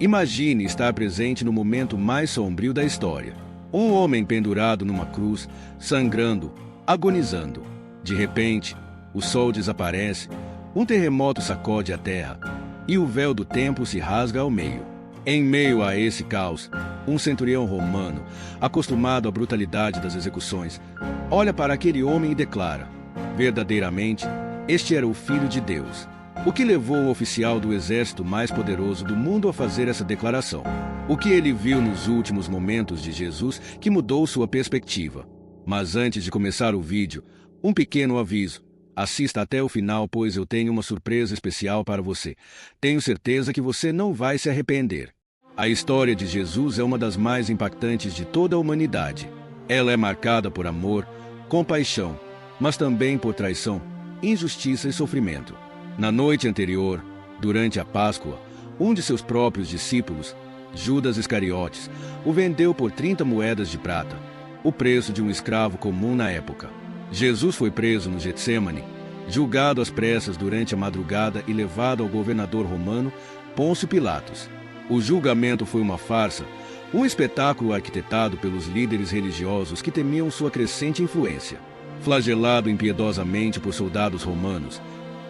Imagine estar presente no momento mais sombrio da história. Um homem pendurado numa cruz, sangrando, agonizando. De repente, o sol desaparece, um terremoto sacode a terra e o véu do templo se rasga ao meio. Em meio a esse caos, um centurião romano, acostumado à brutalidade das execuções, olha para aquele homem e declara: verdadeiramente, este era o Filho de Deus. O que levou o oficial do exército mais poderoso do mundo a fazer essa declaração? O que ele viu nos últimos momentos de Jesus que mudou sua perspectiva? Mas antes de começar o vídeo, um pequeno aviso. Assista até o final, pois eu tenho uma surpresa especial para você. Tenho certeza que você não vai se arrepender. A história de Jesus é uma das mais impactantes de toda a humanidade. Ela é marcada por amor, compaixão, mas também por traição, injustiça e sofrimento. Na noite anterior, durante a Páscoa, um de seus próprios discípulos, Judas Iscariotes, o vendeu por 30 moedas de prata, o preço de um escravo comum na época. Jesus foi preso no Getsêmani, julgado às pressas durante a madrugada e levado ao governador romano Pôncio Pilatos. O julgamento foi uma farsa, um espetáculo arquitetado pelos líderes religiosos que temiam sua crescente influência. Flagelado impiedosamente por soldados romanos,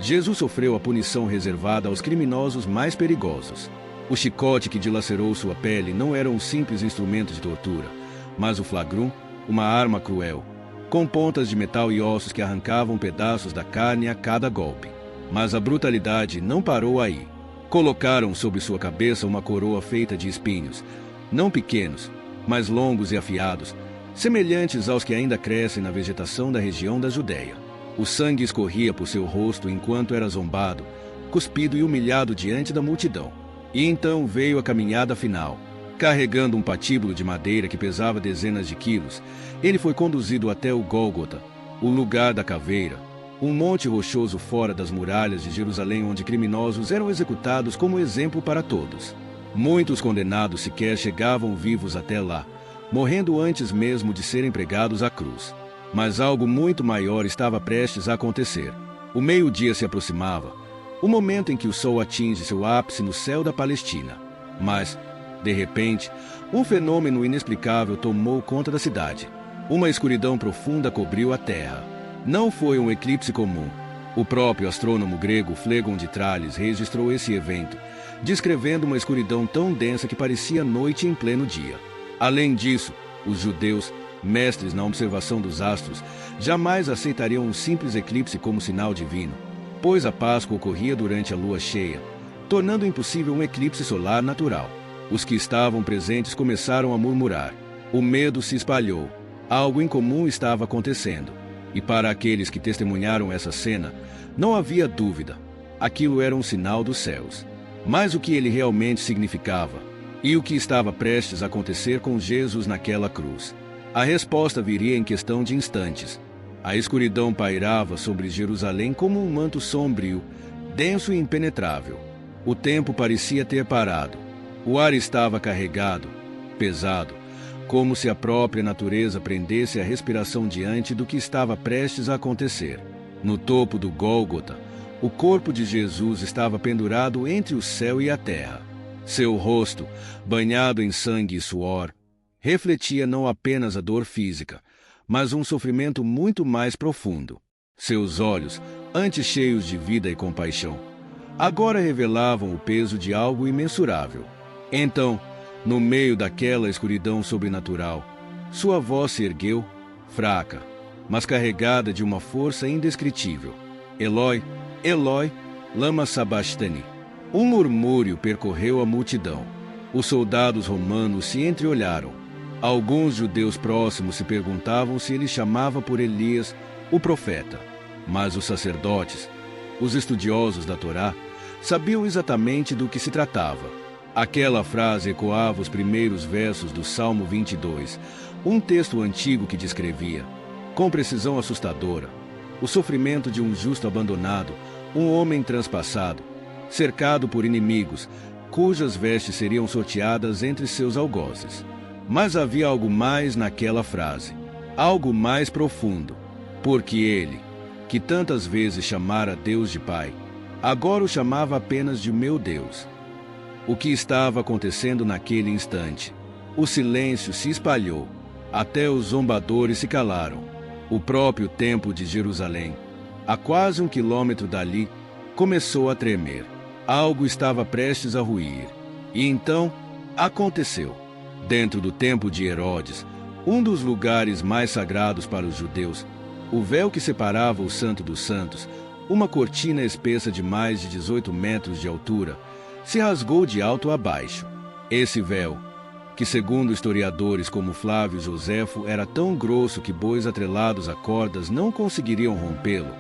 Jesus sofreu a punição reservada aos criminosos mais perigosos. O chicote que dilacerou sua pele não era um simples instrumento de tortura, mas o flagrum, uma arma cruel, com pontas de metal e ossos que arrancavam pedaços da carne a cada golpe. Mas a brutalidade não parou aí. Colocaram sobre sua cabeça uma coroa feita de espinhos, não pequenos, mas longos e afiados, semelhantes aos que ainda crescem na vegetação da região da Judéia. O sangue escorria por seu rosto enquanto era zombado, cuspido e humilhado diante da multidão. E então veio a caminhada final. Carregando um patíbulo de madeira que pesava dezenas de quilos, ele foi conduzido até o Gólgota, o lugar da caveira, um monte rochoso fora das muralhas de Jerusalém onde criminosos eram executados como exemplo para todos. Muitos condenados sequer chegavam vivos até lá, morrendo antes mesmo de serem pregados à cruz. Mas algo muito maior estava prestes a acontecer. O meio-dia se aproximava, o momento em que o sol atinge seu ápice no céu da Palestina. Mas, de repente, um fenômeno inexplicável tomou conta da cidade. Uma escuridão profunda cobriu a terra. Não foi um eclipse comum. O próprio astrônomo grego Flegon de Trales registrou esse evento, descrevendo uma escuridão tão densa que parecia noite em pleno dia. Além disso, os judeus, mestres na observação dos astros, jamais aceitariam um simples eclipse como sinal divino, pois a Páscoa ocorria durante a lua cheia, tornando impossível um eclipse solar natural. Os que estavam presentes começaram a murmurar. O medo se espalhou. Algo incomum estava acontecendo. E para aqueles que testemunharam essa cena, não havia dúvida. Aquilo era um sinal dos céus. Mas o que ele realmente significava? E o que estava prestes a acontecer com Jesus naquela cruz? A resposta viria em questão de instantes. A escuridão pairava sobre Jerusalém como um manto sombrio, denso e impenetrável. O tempo parecia ter parado. O ar estava carregado, pesado, como se a própria natureza prendesse a respiração diante do que estava prestes a acontecer. No topo do Gólgota, o corpo de Jesus estava pendurado entre o céu e a terra. Seu rosto, banhado em sangue e suor, refletia não apenas a dor física, mas um sofrimento muito mais profundo. Seus olhos, antes cheios de vida e compaixão, agora revelavam o peso de algo imensurável. Então, no meio daquela escuridão sobrenatural, sua voz se ergueu, fraca, mas carregada de uma força indescritível. Eloi, Eloi, lama sabachthani. Um murmúrio percorreu a multidão. Os soldados romanos se entreolharam. Alguns judeus próximos se perguntavam se ele chamava por Elias, o profeta. Mas os sacerdotes, os estudiosos da Torá, sabiam exatamente do que se tratava. Aquela frase ecoava os primeiros versos do Salmo 22, um texto antigo que descrevia, com precisão assustadora, o sofrimento de um justo abandonado, um homem transpassado, cercado por inimigos, cujas vestes seriam sorteadas entre seus algozes. Mas havia algo mais naquela frase, algo mais profundo, porque ele, que tantas vezes chamara Deus de Pai, agora o chamava apenas de meu Deus. o que estava acontecendo naquele instante. O silêncio se espalhou, até os zombadores se calaram. O próprio templo de Jerusalém, a quase 1 quilômetro dali, começou a tremer. Algo estava prestes a ruir. E então, aconteceu. Dentro do templo de Herodes, um dos lugares mais sagrados para os judeus, o véu que separava o Santo dos Santos, uma cortina espessa de mais de 18 metros de altura, se rasgou de alto a baixo. Esse véu, que segundo historiadores como Flávio Joséfo era tão grosso que bois atrelados a cordas não conseguiriam rompê-lo,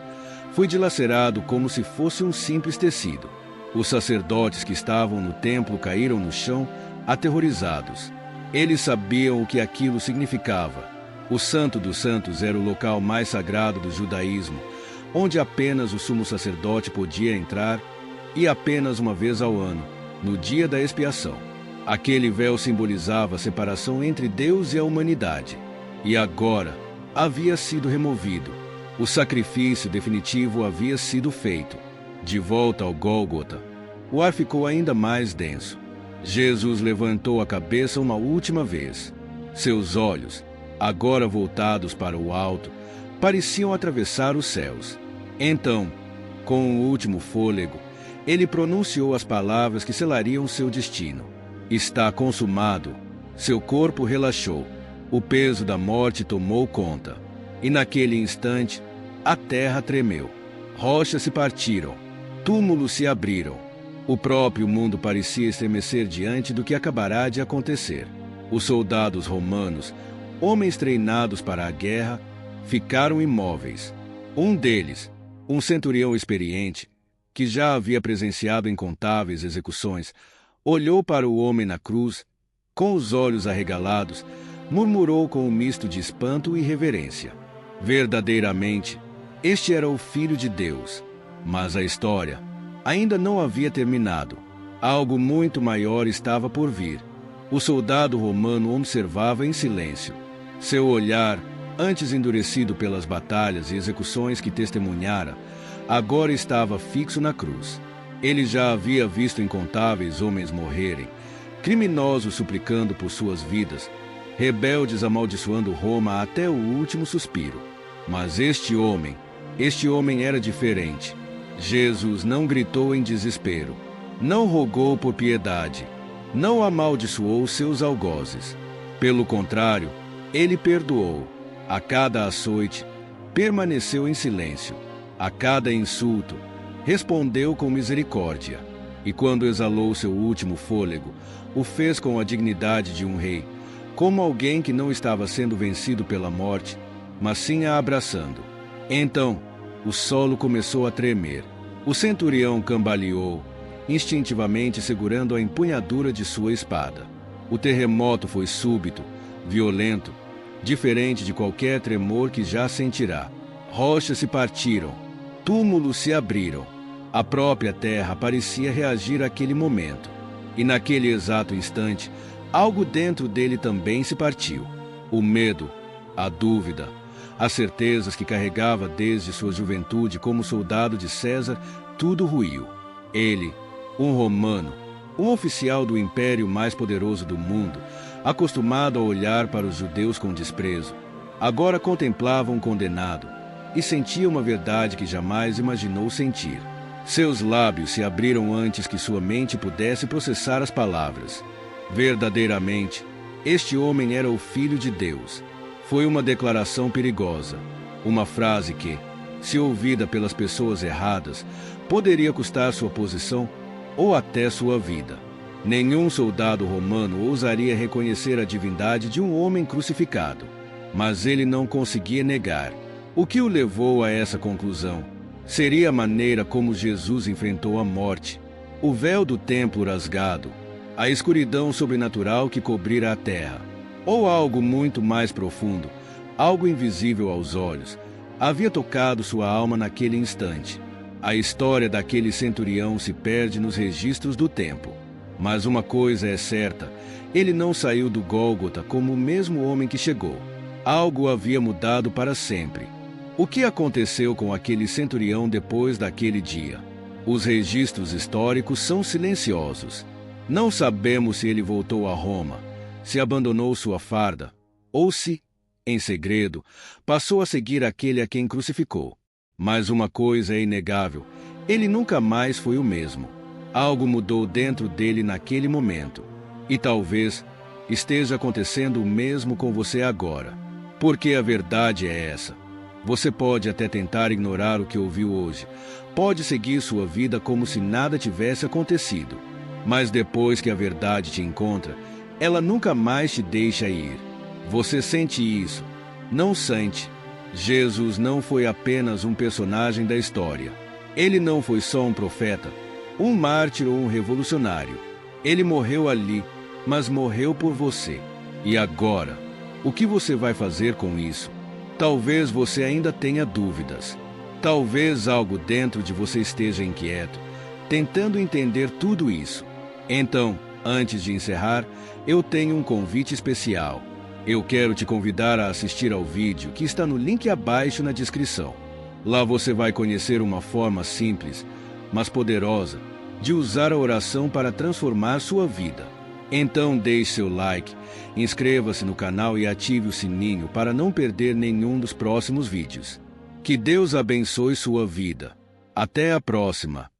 foi dilacerado como se fosse um simples tecido. Os sacerdotes que estavam no templo caíram no chão, aterrorizados. Eles sabiam o que aquilo significava. O Santo dos Santos era o local mais sagrado do judaísmo, onde apenas o sumo sacerdote podia entrar, e apenas uma vez ao ano, no dia da expiação. Aquele véu simbolizava a separação entre Deus e a humanidade. E agora havia sido removido. O sacrifício definitivo havia sido feito. De volta ao Gólgota, o ar ficou ainda mais denso. Jesus levantou a cabeça uma última vez. Seus olhos, agora voltados para o alto, pareciam atravessar os céus. Então, com o último fôlego, ele pronunciou as palavras que selariam seu destino. Está consumado. Seu corpo relaxou. O peso da morte tomou conta. E naquele instante, a terra tremeu. Rochas se partiram. Túmulos se abriram. O próprio mundo parecia estremecer diante do que acabará de acontecer. Os soldados romanos, homens treinados para a guerra, ficaram imóveis. Um deles, um centurião experiente, que já havia presenciado incontáveis execuções, olhou para o homem na cruz, com os olhos arregalados, murmurou com um misto de espanto e reverência. Verdadeiramente, este era o Filho de Deus. Mas a história ainda não havia terminado. Algo muito maior estava por vir. O soldado romano observava em silêncio. Seu olhar, antes endurecido pelas batalhas e execuções que testemunhara, agora estava fixo na cruz. Ele já havia visto incontáveis homens morrerem, criminosos suplicando por suas vidas, rebeldes amaldiçoando Roma até o último suspiro. Mas este homem era diferente. Jesus não gritou em desespero, não rogou por piedade, não amaldiçoou seus algozes. Pelo contrário, ele perdoou. A cada açoite, permaneceu em silêncio. A cada insulto, respondeu com misericórdia. E quando exalou seu último fôlego, o fez com a dignidade de um rei, como alguém que não estava sendo vencido pela morte, mas sim a abraçando. Então, o solo começou a tremer. O centurião cambaleou, instintivamente segurando a empunhadura de sua espada. O terremoto foi súbito, violento, diferente de qualquer tremor que já sentirá. Rochas se partiram, túmulos se abriram. A própria terra parecia reagir àquele momento. E naquele exato instante, algo dentro dele também se partiu. O medo, a dúvida, as certezas que carregava desde sua juventude como soldado de César, tudo ruiu. Ele, um romano, um oficial do império mais poderoso do mundo, acostumado a olhar para os judeus com desprezo, agora contemplava um condenado e sentia uma verdade que jamais imaginou sentir. Seus lábios se abriram antes que sua mente pudesse processar as palavras. Verdadeiramente, este homem era o Filho de Deus. Foi uma declaração perigosa, uma frase que, se ouvida pelas pessoas erradas, poderia custar sua posição ou até sua vida. Nenhum soldado romano ousaria reconhecer a divindade de um homem crucificado, mas ele não conseguia negar. O que o levou a essa conclusão seria a maneira como Jesus enfrentou a morte, o véu do templo rasgado, a escuridão sobrenatural que cobrira a terra, ou algo muito mais profundo, algo invisível aos olhos, havia tocado sua alma naquele instante. A história daquele centurião se perde nos registros do tempo. Mas uma coisa é certa, ele não saiu do Gólgota como o mesmo homem que chegou. Algo havia mudado para sempre. O que aconteceu com aquele centurião depois daquele dia? Os registros históricos são silenciosos. Não sabemos se ele voltou a Roma, se abandonou sua farda, ou se, em segredo, passou a seguir aquele a quem crucificou. Mas uma coisa é inegável: ele nunca mais foi o mesmo. Algo mudou dentro dele naquele momento. E talvez esteja acontecendo o mesmo com você agora. Porque a verdade é essa. Você pode até tentar ignorar o que ouviu hoje. Pode seguir sua vida como se nada tivesse acontecido. Mas depois que a verdade te encontra, ela nunca mais te deixa ir. Você sente isso? Não sente? Jesus não foi apenas um personagem da história. Ele não foi só um profeta, um mártir ou um revolucionário. Ele morreu ali, mas morreu por você. E agora, o que você vai fazer com isso? Talvez você ainda tenha dúvidas. Talvez algo dentro de você esteja inquieto, tentando entender tudo isso. Então, antes de encerrar, eu tenho um convite especial. Eu quero te convidar a assistir ao vídeo que está no link abaixo na descrição. Lá você vai conhecer uma forma simples, mas poderosa, de usar a oração para transformar sua vida. Então deixe seu like, inscreva-se no canal e ative o sininho para não perder nenhum dos próximos vídeos. Que Deus abençoe sua vida. Até a próxima!